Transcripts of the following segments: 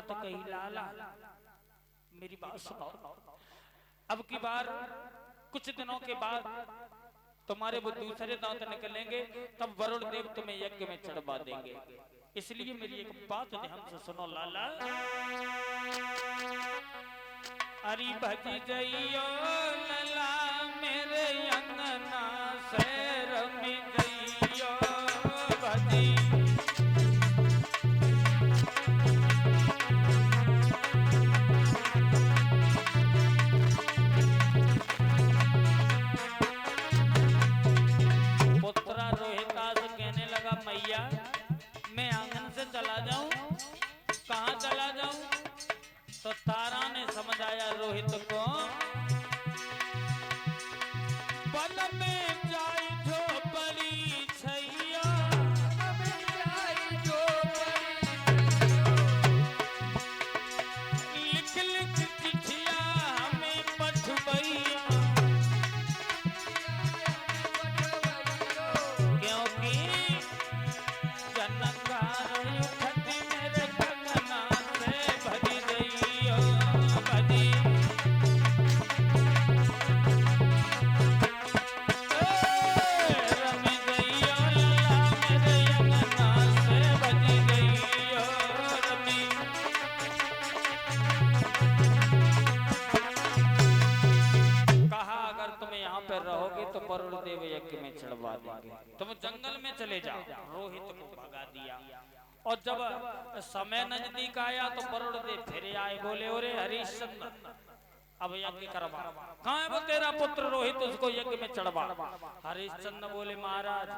बात कही, लाला मेरी बात सुनो, अब की बार कुछ दिनों के बाद तुम्हारे वो दूसरे दांत निकलेंगे, तब वरुण देव तुम्हें यज्ञ में चढ़वा देंगे। इसलिए मेरी एक बात ध्यान से सुनो लाला। अरे भज जइयो लला मेरे अंगना से रमी जइयो भजी। मैया मैं आंगन से चला जाऊं, कहां चला जाऊं? तो तारा ने समझाया रोहित को, वन में जाई जो बड़ी छैया, लिख लिख चिट्ठिया हमें पठबैया, क्योंकि रहोगे तो वरुण देव यज्ञ में चढ़वा देंगे, तुम जंगल में चले जाओ। रोहित को भगा दिया और जब समय नजदीक आया तो वरुण देव फिर आए, बोले ओरे हरिश्चंद्र अब यज्ञ करवा, कहाँ है वो तेरा पुत्र रोहित, उसको यज्ञ में चढ़वा। हरिश्चंद्र बोले महाराज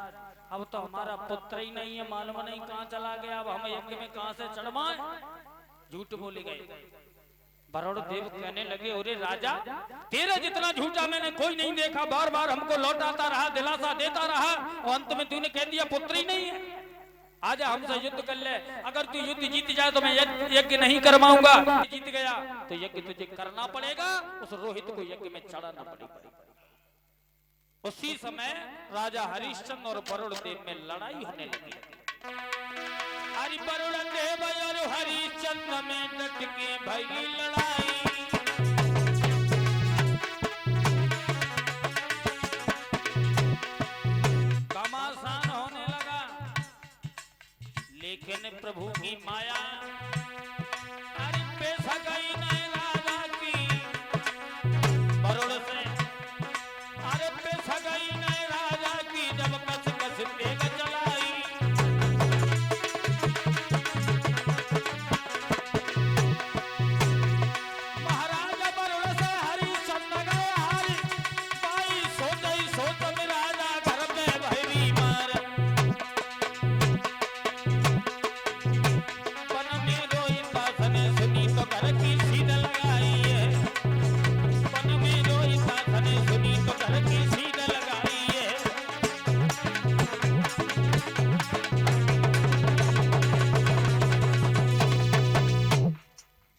अब तो हमारा पुत्र ही नहीं है, मालूम नहीं कहाँ चला गया, अब हम यज्ञ में कहाँ से चढ़वाएं? झूठ बोले गए। वरुण देव कहने लगे, अरे राजा तेरा जितना झूठा मैंने कोई नहीं देखा, बार बार हमको लौटाता रहा, दिलासा देता रहा और अंत में तूने कह दिया पुत्र ही नहीं है। आजा हमसे युद्ध कर ले, अगर तू युद्ध जीत जाए तो मैं यज्ञ नहीं करवाऊंगा, जीत गया तो यज्ञ तुझे करना पड़ेगा, उस रोहित को यज्ञ में चढ़ाना पड़ेगा। उसी समय राजा हरिश्चंद्र और वरुण देव में लड़ाई होने लगी। हरि वरुण देव और हरिश्चंद्र में डट के भई लड़ाई, घमासान होने लगा, लेकिन प्रभु की माया अरे पैसा गई नहीं राजा की वरुण से, अरे पैसा गई नहीं राजा की, जब कस कस तेग चलाई,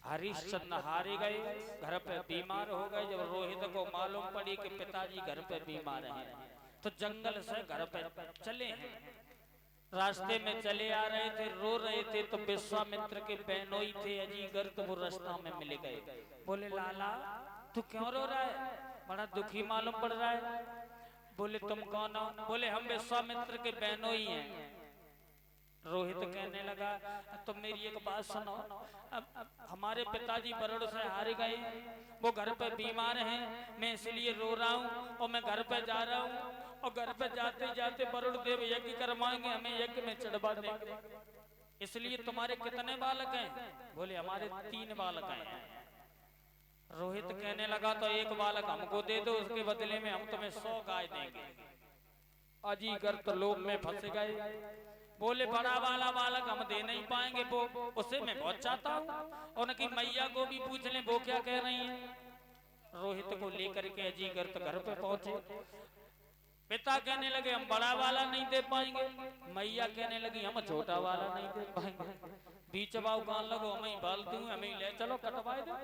हरिश्चंद्र हारे गए, घर पे बीमार हो गए। जब रोहित को मालूम पड़ी कि पिताजी घर पे बीमार हैं, तो जंगल से घर पे चले हैं। रास्ते में चले आ रहे थे, रो रहे थे, तो विश्वामित्र के बहनोई थे अजीगर, तो वो रास्ता में मिल गए। बोले लाला तू क्यों रो रहा है, बड़ा दुखी मालूम पड़ रहा है। बोले तुम कौन हो? बोले हम विश्वामित्र के बहनोई हैं। रोहित कहने लगा तो मेरी एक बात सुनो, अब हमारे पिताजी वरुण से हार गए, वो घर पे बीमार हैं, मैं इसलिए रो रहा हूँ और मैं घर पे जा रहा हूँ, और घर पे जाते जाते वरुण देव यज्ञ करवाएंगे, हमें यज्ञ में चढ़वा देंगे, इसलिए तुम्हारे कितने बालक हैं? बोले हमारे 3 बालक हैं। रोहित कहने लगा तो एक बालक हमको दे दो, उसके बदले में हम तुम्हें 100 गाय देंगे। अजीगर तो लोभ में फंस गए, बोले बड़ा वाला बालक हम दे नहीं पाएंगे, वो उसे मैं बहुत चाहता हूँ, उनकी मैया को भी पूछ लें वो क्या कह रही है। रोहित को लेकर के अजीगर तो घर पे पहुंचे। पिता कहने लगे हम बड़ा वाला नहीं दे पाएंगे, मैया कहने लगी हम छोटा वाला नहीं दे पाएंगे। बीच बाव कान लगो, हम ही बाल दूं, हम ही ले चलो कटवाए दो।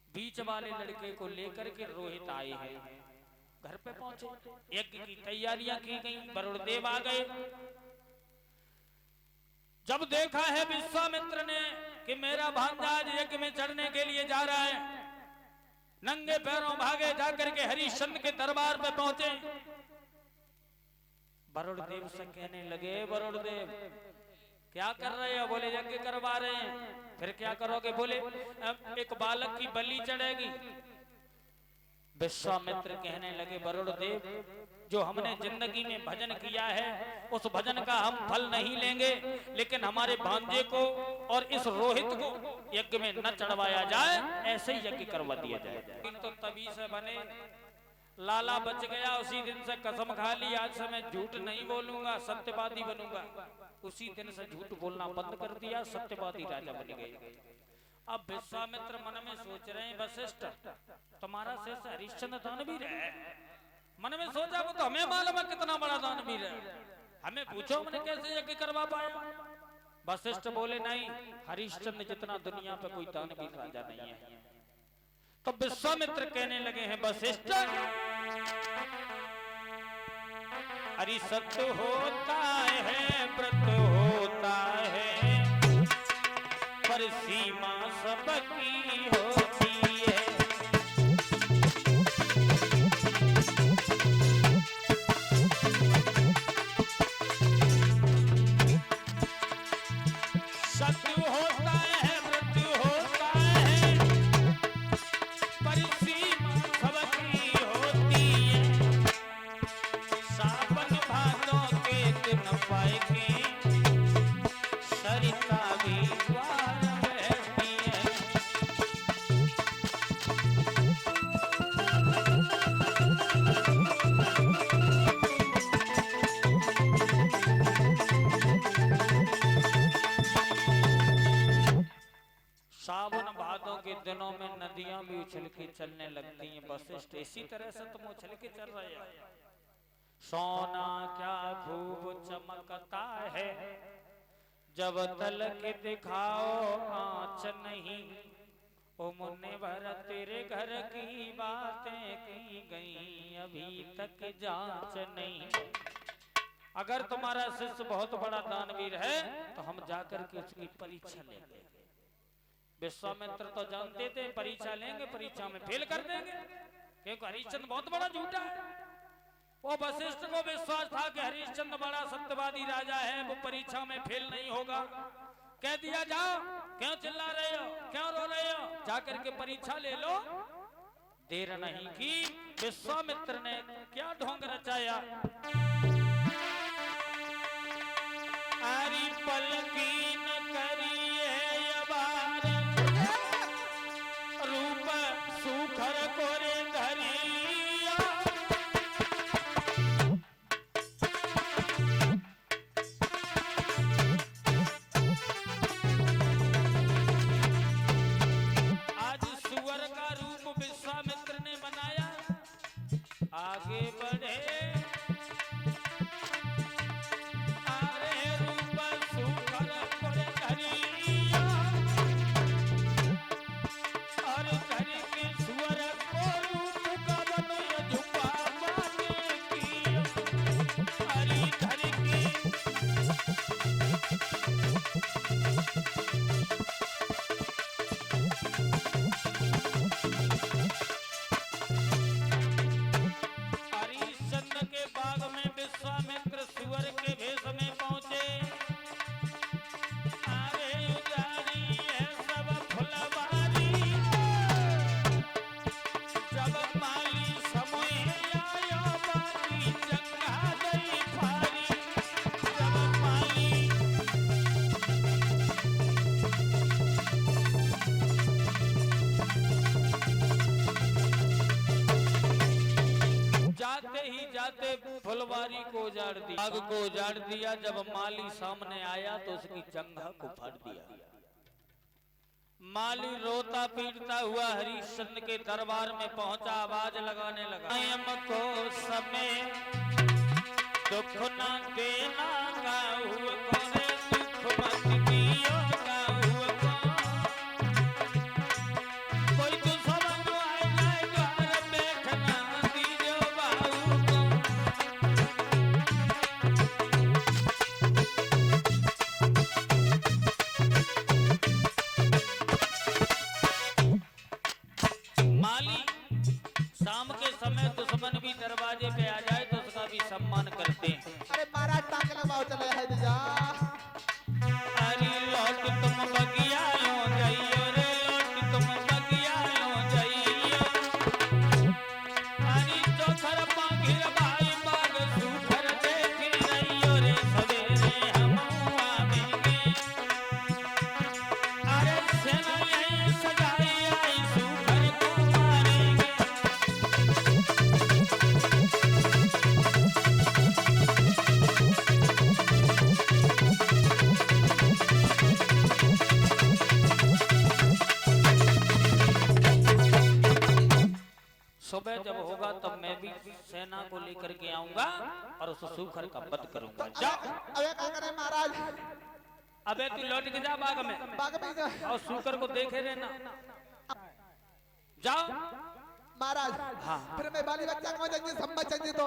बीच वाले लड़के को लेकर के रोहित आए हैं, घर पे पहुंचे, यज्ञ की तैयारियां की गई, वरुण देव आ गए। जब देखा है विश्वामित्र ने कि मेरा भांजा आज यज्ञ में चढ़ने के लिए जा रहा है, नंगे पैरों भागे जाकर के हरिश्चंद्र के दरबार पे पहुंचे। वरुण देव से कहने लगे, वरुण देव क्या कर रहे हो? बोले यज्ञ करवा रहे हैं। फिर क्या करोगे? बोले अब एक बालक की बलि चढ़ेगी। विश्वामित्र कहने लगे, वरुण देव जो हमने जिंदगी में भजन किया है उस भजन का हम फल नहीं लेंगे, लेकिन हमारे भांजे को और इस रोहित को यज्ञ में न चढ़वाया जाए, ऐसे ही यज्ञ करवा दिया जाए। तो तभी से बने लाला बच गया। उसी दिन से कसम खा ली, आज से मैं झूठ नहीं बोलूंगा, सत्यवादी बनूंगा। उसी दिन से झूठ बोलना बंद कर दिया, सत्यवादी राजा बन गए। अब विश्वामित्र मन में सोच रहे हैं, वशिष्ठ तुम्हारा शेष हरिश्चंद्र दानवीर है। मन में सोचा, वो तो हमें मालूम है कितना बड़ा दानवीर है, हमें पूछो हमने कैसे यज्ञ करवा पाया। वशिष्ठ बोले नहीं, हरिश्चंद्र जितना दुनिया पे कोई दानवीर राजा नहीं है। तो विश्वामित्र कहने लगे हैं, वशिष्ठ हरि सत्य होता है, व्रत होता है, पर सीमा सबकी होती है। सत्य होता है, व्रत होता है, पर सीमा सबकी होती है। सावन भादों के दिन पाए के सरिता भी सावन भादों के दिनों में नदियां भी उछल के चलने लगती हैं। वशिष्ठ इसी तरह से तुम उछल के चल रहे हो। सोना क्या खूब चमकता है, जब तल के दिखाओ आँच नहीं। ओ मुन्ने भर तेरे घर की बातें की गई, अभी तक जांच नहीं। अगर तुम्हारा शिष्य बहुत बड़ा दानवीर है तो हम जाकर के उसकी परीक्षा लेंगे। विश्वामित्र तो जानते थे परीक्षा लेंगे, परीक्षा में फेल कर देंगे, क्योंकि हरिश्चंद्र बहुत बड़ा झूठा है। वो वशिष्ठ को विश्वास था कि हरिश्चंद्र बड़ा सत्यवादी राजा है, वो परीक्षा में फेल नहीं होगा। कह दिया जाओ, क्यों चिल्ला रहे हो, क्यों रो रहे हो, जाकर के परीक्षा ले लो। देर नहीं की, विश्वामित्र ने क्या ढोंग रचाया। हरि पलकीन करिए अबार, रूप सुखर कोरे धरिया। आज सुअर का रूप विश्वामित्र ने बनाया, आगे बढ़े फुलवारी को उजाड़ दिया, आग को उजाड़ दिया। जब माली सामने आया तो उसकी जंघा को फाड़ दिया। माली रोता पीटता हुआ हरिश्चंद्र के दरबार में पहुंचा, आवाज लगाने लगा, को समय दुख न देना गाऊ करे, दुख मत दियो गाऊ को। कोई दुश्मन आए जाए घर बैठना दीजो बाऊ को। माली शाम के समय दुश्मन भी दरवाजे पे आ जाए तो उसका भी सम्मान करते हैं। अरे महाराज टांग लगाओ चले है दिया। अरे लौट तुम बगिया लो जाइयो रे, लौट तुम बगिया लो जाइयो। अरे चौथर पागिर भाई बाग सुखर देख रहियो रे, सवेरे हम आवेंगे। अरे सेना यही सजाई आई सुखर को मारेंगे। सुबह जब होगा तब मैं भी सेना को लेकर के आऊंगा और उस सूखर का वध करूंगा। जाओ। अबे क्या करे महाराज? अबे तू लौट के जा बाग में, बाग में जा। और सूकर को देखे रहना। जाओ महाराज। हाँ। फिर मैं बाली बच्चा को चाहिए सम्मत चाहिए तो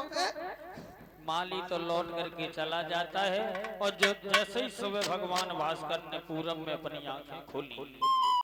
माली तो लौट करके चला जाता है और जो जैसे ही सुबह भगवान भास्कर ने पूरब में अपनी आंखें खोली